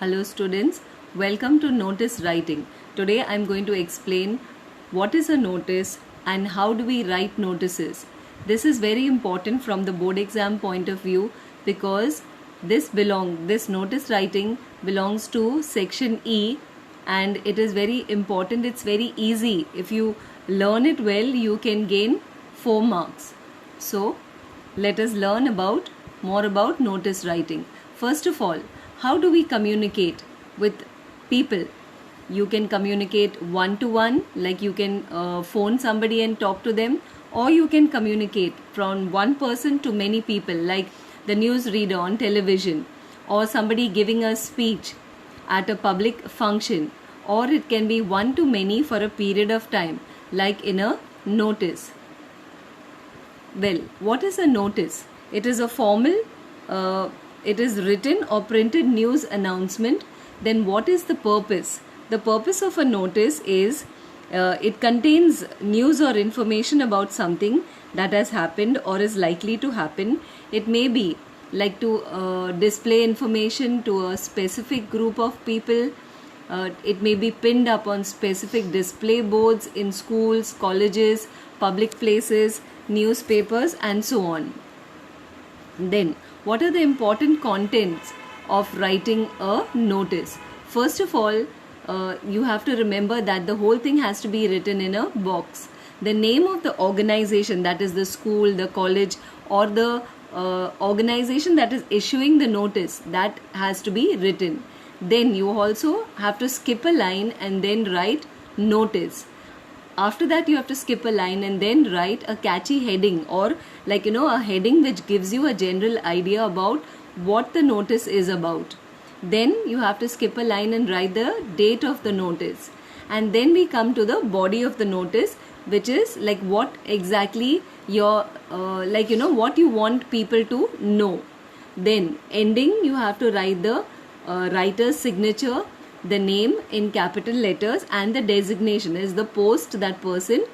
Hello students, welcome to notice writing. Today I am going to explain what is a notice and how do we write notices. This is very important from the board exam point of view because this notice writing belongs to section E and it is very important. It's very easy. If you learn it well, you can gain 4 marks. So let us learn more about notice writing. First of all, how do we communicate with people? You can communicate one-to-one, like you can phone somebody and talk to them, or you can communicate from one person to many people, like the news reader on television, or somebody giving a speech at a public function, or it can be one-to-many for a period of time, like in a notice. Well, what is a notice? It is a formal it is written or printed news announcement. Then what is the purpose? The purpose of a notice is it contains news or information about something that has happened or is likely to happen. It may be like to display information to a specific group of people. It may be pinned up on specific display boards in schools, colleges, public places, newspapers, and so on. Then, what are the important contents of writing a notice? First of all, you have to remember that the whole thing has to be written in a box. The name of the organization, that is the school, the college, or the organization that is issuing the notice, that has to be written. Then you also have to skip a line and then write notice. After that, you have to skip a line and then write a catchy heading, or a heading which gives you a general idea about what the notice is about. Then you have to skip a line and write the date of the notice. And then we come to the body of the notice, which is like what exactly what you want people to know. Then ending, you have to write the writer's signature, the name in capital letters, and the designation is the post that person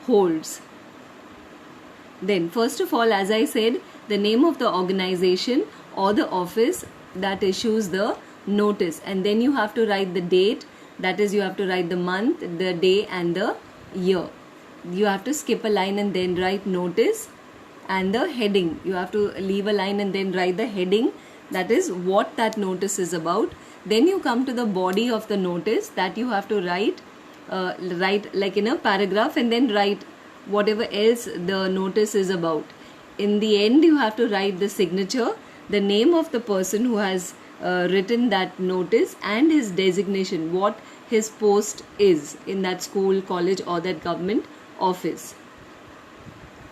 holds. Then first of all, as I said, the name of the organization or the office that issues the notice, and then you have to write the date, that is you have to write the month, the day, and the year. You have to skip a line and then write notice, and the heading, you have to leave a line and then write the heading, that is what that notice is about. Then you come to the body of the notice, that you have to write like in a paragraph, and then write whatever else the notice is about. In the end, you have to write the signature, the name of the person who has written that notice, and his designation, what his post is in that school, college, or that government office.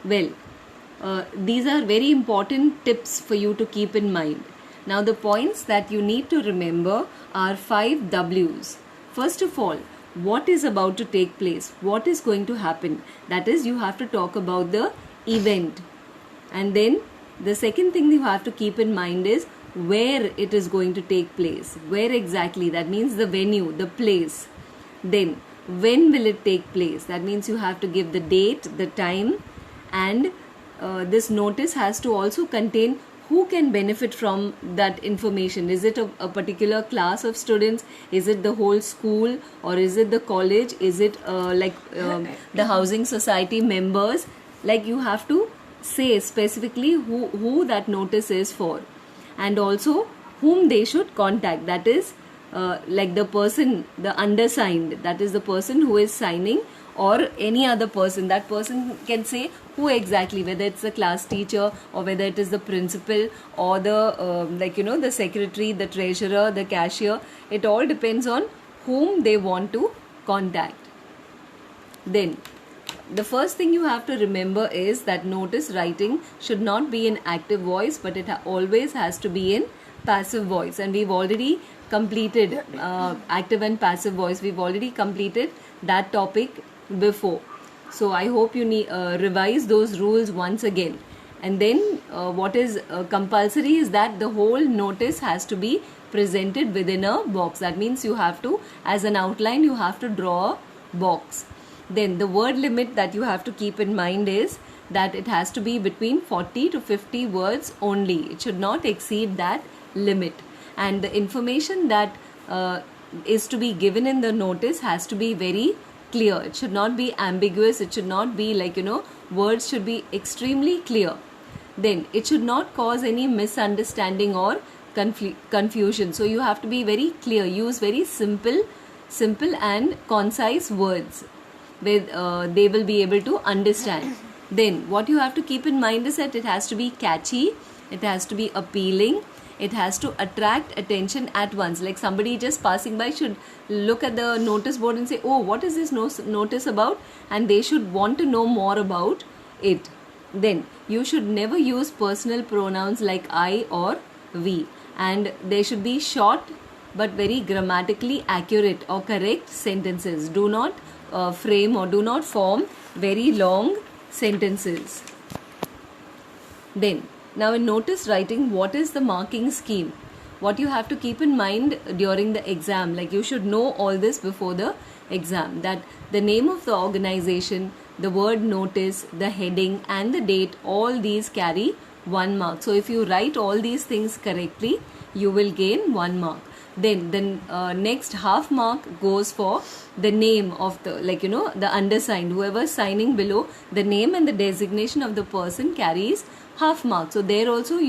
Well, these are very important tips for you to keep in mind. Now the points that you need to remember are 5 W's. First of all, what is about to take place? What is going to happen? That is, you have to talk about the event. And then the second thing you have to keep in mind is where it is going to take place. Where exactly? That means the venue, the place. Then when will it take place? That means you have to give the date, the time, and this notice has to also contain who can benefit from that information. Is it a particular class of students? Is it the whole school? Or is it the college? Is it the housing society members? Like you have to say specifically who that notice is for. And also whom they should contact. That is like the person, the undersigned. That is the person who is signing, or any other person. That person can say who exactly, whether it's the class teacher or whether it is the principal or the the secretary, the treasurer, the cashier. It all depends on whom they want to contact. Then the first thing you have to remember is that notice writing should not be in active voice, but it always has to be in passive voice. And we've already completed active and passive voice. We've already completed that topic before. So I hope you revise those rules once again. And then what is compulsory is that the whole notice has to be presented within a box. That means you have to, as an outline, you have to draw a box. Then the word limit that you have to keep in mind is that it has to be between 40 to 50 words only. It should not exceed that limit. And the information that is to be given in the notice has to be very clear. It should not be ambiguous. It should not be words should be extremely clear. Then it should not cause any misunderstanding or confusion. So you have to be very clear. Use very simple and concise words where they will be able to understand. Then what you have to keep in mind is that it has to be catchy, it has to be appealing, it has to attract attention at once. Like somebody just passing by should look at the notice board and say, oh, what is this notice about? And they should want to know more about it. Then you should never use personal pronouns like I or we. And they should be short but very grammatically accurate or correct sentences. Do not frame or do not form very long sentences. Then, now in notice writing, what is the marking scheme? What you have to keep in mind during the exam, like you should know all this before the exam, that the name of the organization, the word notice, the heading and the date, all these carry 1 mark. So if you write all these things correctly, you will gain 1 mark. Then the next half mark goes for the name of the the undersigned, whoever is signing below, the name and the designation of the person carries half mark. So there also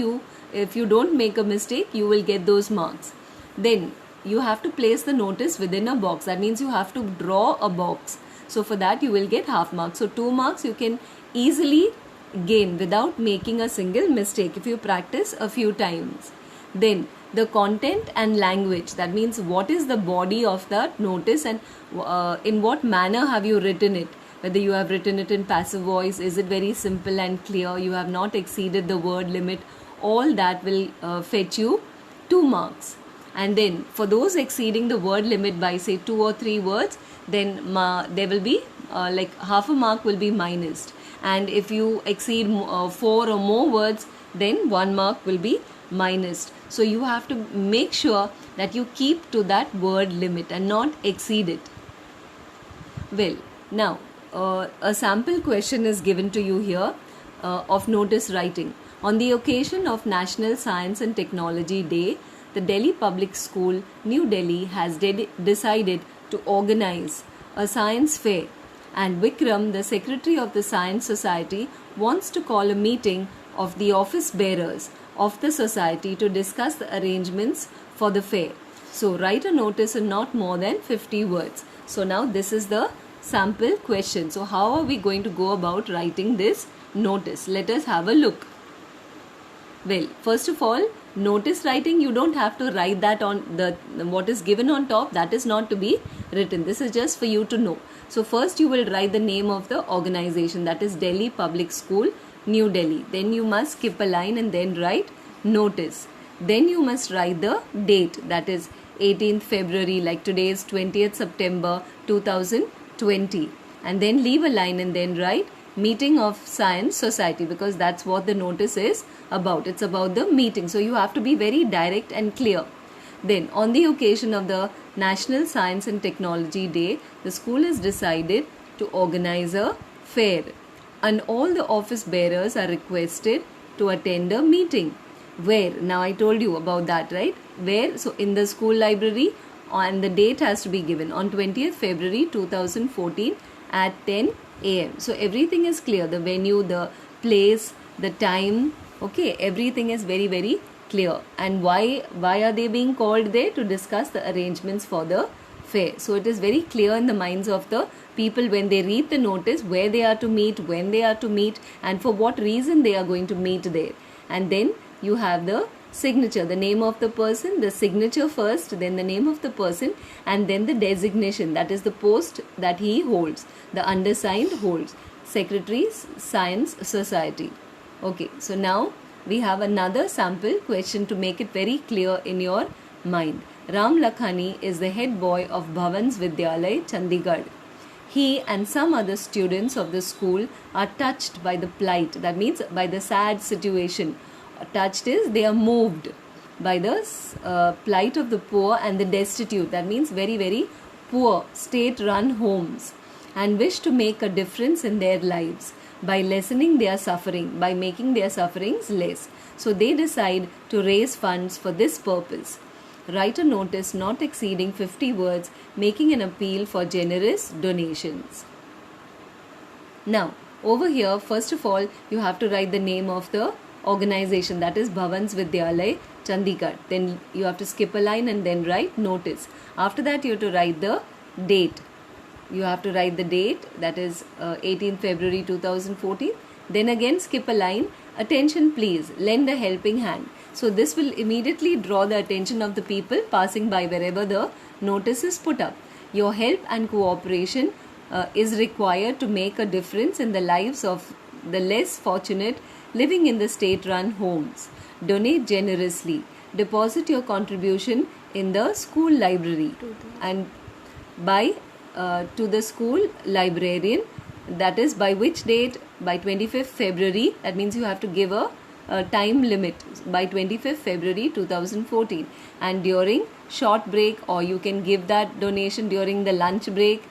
if you don't make a mistake, you will get those marks. Then you have to place the notice within a box. That means you have to draw a box. So for that you will get half mark. So 2 marks you can easily gain without making a single mistake if you practice a few times. Then the content and language, that means what is the body of that notice and in what manner have you written it, whether you have written it in passive voice, is it very simple and clear, you have not exceeded the word limit, all that will fetch you 2 marks. And then for those exceeding the word limit by say 2 or 3 words, then there will be half a mark will be minused, and if you exceed 4 or more words, then 1 mark will be minused. So you have to make sure that you keep to that word limit and not exceed it. Well, now a sample question is given to you here of notice writing. On the occasion of National Science and Technology Day, the Delhi Public School, New Delhi has decided to organize a science fair, and Vikram, the secretary of the Science Society, wants to call a meeting of the office bearers of the society to discuss the arrangements for the fair. So write a notice in not more than 50 words. So now this is the sample question. So how are we going to go about writing this notice? Let us have a look. Well, first of all, notice writing, you don't have to write that on what is given on top, that is not to be written. This is just for you to know. So first you will write the name of the organization, that is Delhi Public School, New Delhi. Then you must skip a line and then write notice. Then you must write the date, that is 18th February, like today is 20th September 2020. And then leave a line and then write meeting of Science Society, because that's what the notice is about. It's about the meeting. So you have to be very direct and clear. Then on the occasion of the National Science and Technology Day, the school has decided to organize a fair, and all the office bearers are requested to attend a meeting. Where? Now I told you about that, right? Where? So in the school library, and the date has to be given on 20th February 2014 at 10 a.m. So everything is clear. The venue, the place, the time, okay, everything is very, very clear. And why are they being called there? To discuss the arrangements for the fair. So it is very clear in the minds of the people when they read the notice where they are to meet, when they are to meet, and for what reason they are going to meet there. And then you have the signature, the name of the person, the signature first, then the name of the person, and then the designation, that is the post that he holds, the undersigned holds, Secretary Science Society. Okay, so now we have another sample question to make it very clear in your mind. Ram Lakhani is the head boy of Bhavans Vidyalay, Chandigarh. He and some other students of the school are touched by the plight, that means by the sad situation. Touched is they are moved by the plight of the poor and the destitute, that means very, very poor state-run homes, and wish to make a difference in their lives by lessening their suffering, by making their sufferings less. So they decide to raise funds for this purpose. Write a notice not exceeding 50 words, making an appeal for generous donations. Now, over here, first of all, you have to write the name of the organization, that is Bhavans Vidyalay, Chandigarh. Then you have to skip a line and then write notice. After that, you have to write the date. You have to write the date, that is 18 February 2014. Then again skip a line, attention please, lend a helping hand. So this will immediately draw the attention of the people passing by wherever the notice is put up. Your help and cooperation is required to make a difference in the lives of the less fortunate living in the state-run homes. Donate generously. Deposit your contribution in the school library and by to the school librarian, that is by which date? By 25th February. That means you have to give a time limit by 25th February 2014, and during short break, or you can give that donation during the lunch break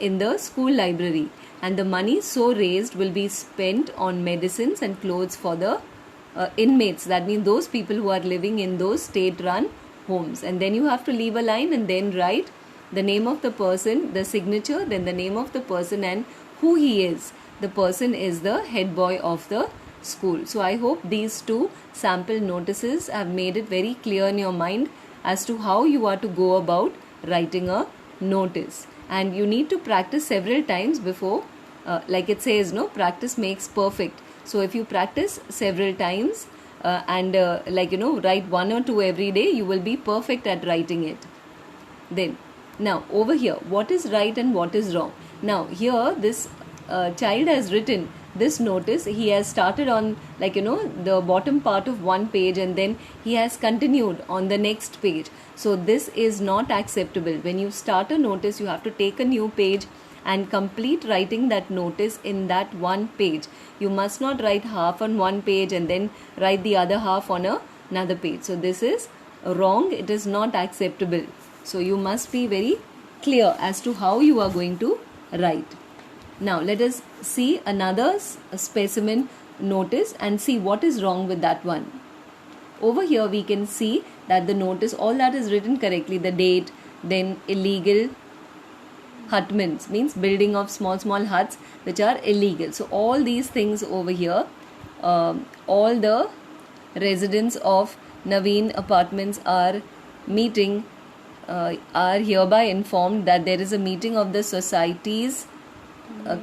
in the school library, and the money so raised will be spent on medicines and clothes for the inmates, that means those people who are living in those state run homes. And then you have to leave a line and then write the name of the person, the signature, then the name of the person and who he is. The person is the head boy of the school. So I hope these two sample notices have made it very clear in your mind as to how you are to go about writing a notice. And you need to practice several times before, like it says, no, practice makes perfect. So if you practice several times and write one or two every day, you will be perfect at writing it. Then now over here, what is right and what is wrong? Now here this child has written this notice. He has started on the bottom part of one page and then he has continued on the next page. So this is not acceptable. When you start a notice, you have to take a new page and complete writing that notice in that one page. You must not write half on one page and then write the other half on another page. So this is wrong. It is not acceptable. So you must be very clear as to how you are going to write. Now let us see another specimen notice and see what is wrong with that one. Over here we can see that the notice, all that is written correctly, the date, then illegal hutments, means building of small huts which are illegal. So all these things over here, all the residents of Naveen apartments are meeting, are hereby informed that there is a meeting of the society's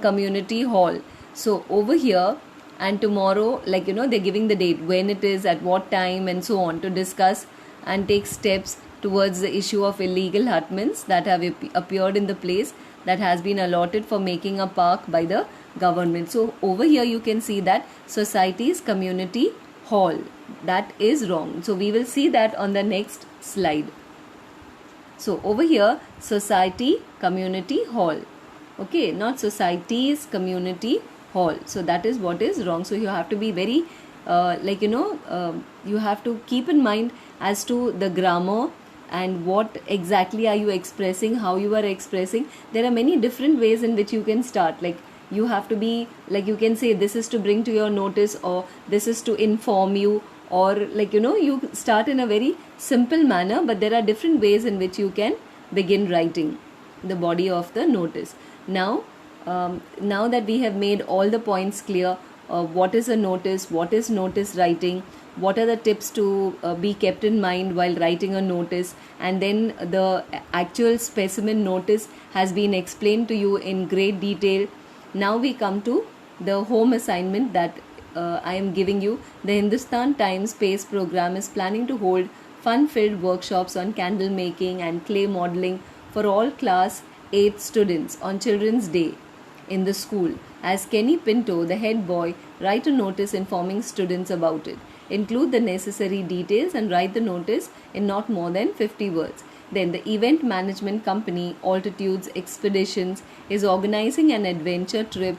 community hall. So over here, and tomorrow, they're giving the date, when it is, at what time and so on, to discuss and take steps towards the issue of illegal hutments that have appeared in the place that has been allotted for making a park by the government. So over here you can see that society's community hall, that is wrong. So we will see that on the next slide. So over here, society community hall, okay, not society's community hall. So that is what is wrong. So you have to be very you have to keep in mind as to the grammar and what exactly are you expressing, how you are expressing. There are many different ways in which you can start. You have to be, you can say this is to bring to your notice, or this is to inform you, or you start in a very simple manner, but there are different ways in which you can begin writing the body of the notice. Now that we have made all the points clear, what is a notice, what is notice writing, what are the tips to be kept in mind while writing a notice, and then the actual specimen notice has been explained to you in great detail. Now we come to the home assignment that I am giving you. The Hindustan Times Space program is planning to hold fun-filled workshops on candle making and clay modeling for all class 8 students on Children's Day in the school. As Kenny Pinto, the head boy, write a notice informing students about it. Include the necessary details and write the notice in not more than 50 words. Then the event management company Altitudes Expeditions is organizing an adventure trip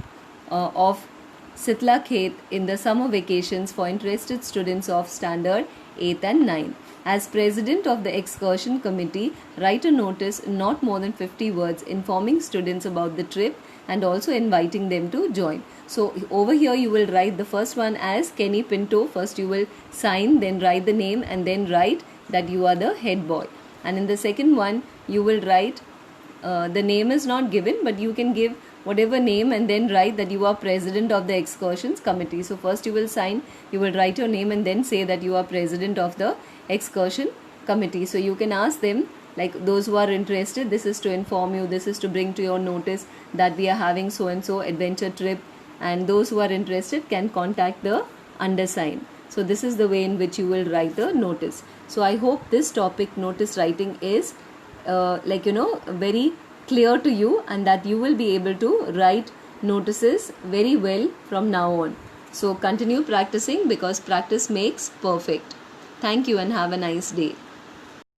of Sitla Khet in the summer vacations for interested students of standard 8th and 9th. As president of the excursion committee, write a notice in not more than 50 words informing students about the trip and also inviting them to join. So over here you will write the first one as Kenny Pinto. First you will sign, then write the name and then write that you are the head boy. And in the second one, you will write, the name is not given, but you can give whatever name and then write that you are president of the excursions committee. So first you will sign, you will write your name and then say that you are president of the excursion committee. So you can ask them, like those who are interested, this is to inform you, this is to bring to your notice that we are having so and so adventure trip, and those who are interested can contact the undersigned. So this is the way in which you will write the notice. So I hope this topic, notice writing, is very clear to you, and that you will be able to write notices very well from now on. So continue practicing, because practice makes perfect. Thank you and have a nice day.